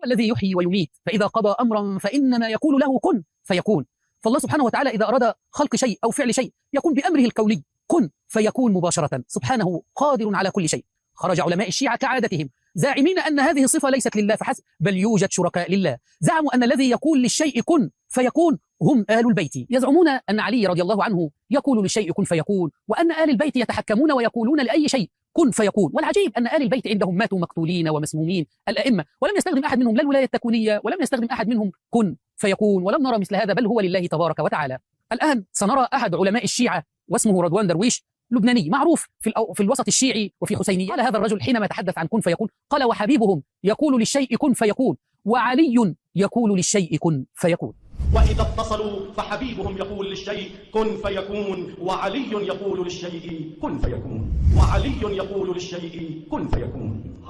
الذي يحيي ويميت، فإذا قضى أمرا فإنما يقول له كن فيكون. فالله سبحانه وتعالى إذا أراد خلق شيء أو فعل شيء يكون بأمره الكوني كن فيكون مباشرة، سبحانه قادر على كل شيء. خرج علماء الشيعة كعادتهم زاعمين أن هذه الصفة ليست لله فحسب، بل يوجد شركاء لله. زعموا أن الذي يقول للشيء كن فيكون هم آل البيت، يزعمون أن علي رضي الله عنه يقول للشيء كن فيكون، وأن آل البيت يتحكمون ويقولون لأي شيء كن فيكون. والعجيب أن آل البيت عندهم ماتوا مقتولين ومسمومين الأئمة، ولم يستخدم أحد منهم لا الولاية التكوينية، ولم يستخدم أحد منهم كن فيكون، ولم نرى مثل هذا، بل هو لله تبارك وتعالى. الآن سنرى أحد علماء الشيعة واسمه رضوان درويش، لبناني معروف في الوسط الشيعي وفي حسينية. قال هذا الرجل حينما تحدث عن كن فيكون، قال وحبيبهم يقول للشيء كن فيكون، وعلي يقول للشيء كن فيكون. وإذا اتصلوا فحبيبهم يقول للشيء كن فيكون، وعلي يقول للشيء كن فيكون، وعلي يقول للشيء كن فيكون.